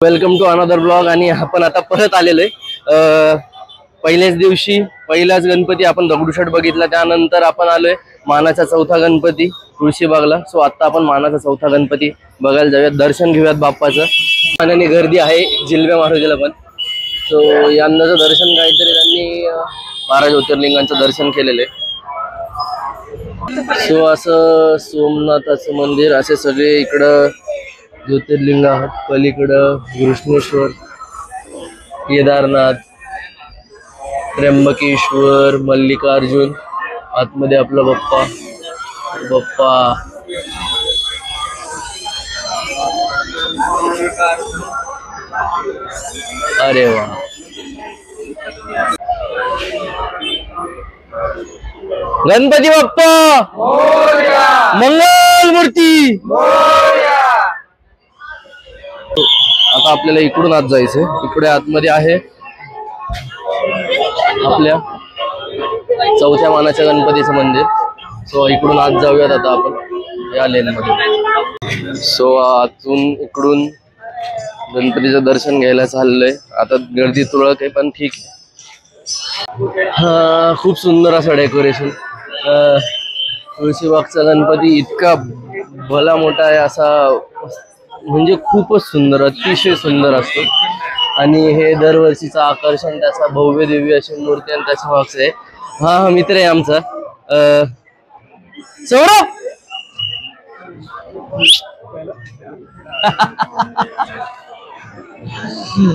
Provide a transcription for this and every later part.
Welcome to another blog. आणि आपण आता परत आलेलो आहे। पहिल्याच दिवशी पहिलाच गणपती आपण दगडूशेठ बघितला, त्यानंतर आपण आलोय मानाचा चौथा गणपती तुळशीबागला। सो आता आपण मानाचा चौथा गणपती बघायला जाऊयात, दर्शन घेऊयात बाप्पाचं। मानाने गर्दी आहे जिल्बे मारुतीला पण। सो यंदाचं दर्शन काहीतरी त्यांनी 12 ज्योतिर्लिंगांचं दर्शन केलेलं आहे। सो असं सोमनाथाचं मंदिर, असे सगळे इकडं ज्योतिर्लिंग आहेत। पलीकडं घृष्णेश्वर, केदारनाथ, त्र्यंबकेश्वर, मल्लिकार्जुन, आतमध्ये आपला बाप्पा। अरे वा, गणपती बाप्पा मंगल मूर्ती। आता आपल्याला इकडून आत जायचंय। इकडे आतमध्ये आहे आपल्या चौथ्या मानाच्या गणपतीचं मंदिर। सो इकडून आत जाऊयात आता आपण या लेन मध्ये। सो आतून इकडून गणपतीचं दर्शन घ्यायला चाललंय। आता गर्दी तुरळक आहे पण ठीक आहे। हा, खूप सुंदर असं डेकोरेशन। तुळशीबागचा गणपती इतका भला मोठा आहे, असा म्हणजे खूपच सुंदर, अतिशय सुंदर असतो। आणि हे दरवर्षीचं आकर्षण, त्याचा भव्य दिव्य अशी मूर्ती आणि त्याच्या मागचं आहे। हा मित्र आहे आमचा सौरभ।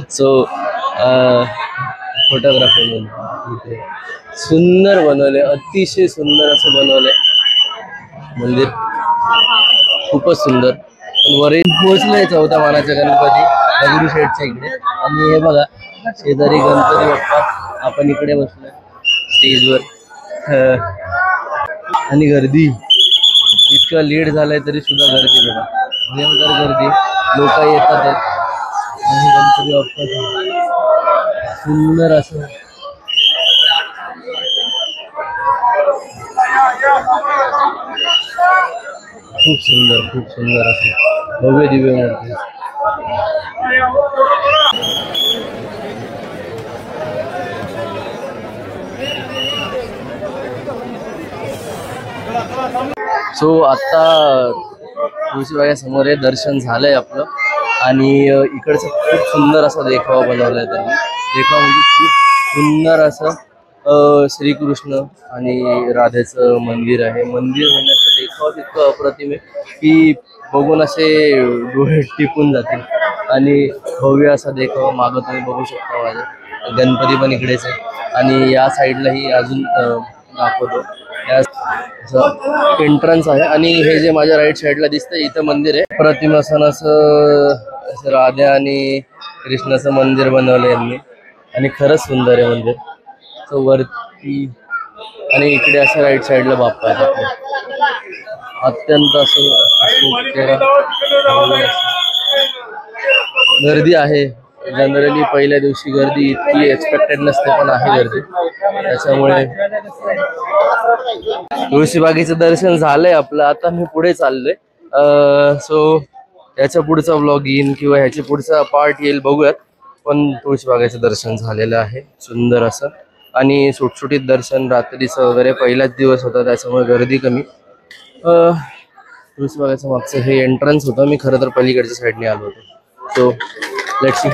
सो फोटोग्राफी सुंदर बनवले, अतिशय सुंदर असं बनवलंय मंदिर, खूपच सुंदर। वरील पोहोचलंय चौथ्या मानाच्या गणपती दगडूशेठच्या इकडे। आणि हे बघा शेजारी गणपती बाप्पा, आपण इकडे बसलोय स्टेजवर। आणि गर्दी इतकं लेट झालंय तरी सुद्धा गर्दी बघा, भयंकर गर्दी, लोक येतात आहेत। आणि गणपती बाप्पा सुंदर असं खूप सुंदर असं भव्य दिव्य मूर्ती। सो आता तुळशीबागे समोर हे दर्शन झालंय आपलं। आणि इकडचं खूप सुंदर असा देखावा बनवलाय त्यांनी। देखावा म्हणजे खूप सुंदर असं श्रीकृष्ण आणि राधेचं मंदिर आहे। मंदिर म्हणण्याचं देखावा इतकं अप्रतिम आहे की बघून असे डोळे टिपून जातील। आणि भव्य असा देखावा मागं तुम्ही बघू शकता, माझ्या गणपती पण इकडेच आहे। आणि या साईडलाही अजून दाखवतो, एंट्रन्स आहे। आणि हे जे माझ्या राईट साईडला दिसतंय इथं मंदिर आहे। प्रतिम असं राधा आणि कृष्णाचं मंदिर बनवलं यांनी, आणि खरंच सुंदर आहे मंदिर। सो वरती आणि इकडे असं राईट साईडला बाप्पा आहे आपले, अत्यंत असं गर्दी आहे। जनरली पहिल्या दिवशी गर्दी इतकी एक्सपेक्टेड नसते, पण आहे गर्दी। त्याच्यामुळे तुळशीबागेचं दर्शन झालंय आपलं। आता मी पुढे चाललोय। सो याच्या पुढचा व्लॉग येईल किंवा ह्याच्या पुढचा पार्ट येईल, बघूयात। पण तुळशीबागेचं दर्शन झालेलं आहे सुंदर असं, आणि सुटसुटीत दर्शन, रात्रीचं वगैरे पहिलाच दिवस होता त्याच्यामुळे गर्दी कमी। तुळशीबागेचं मागचं हे एंट्रन्स होतं, मी खरं तर पलीकडच्या साईडने आलो होतो। So let's see.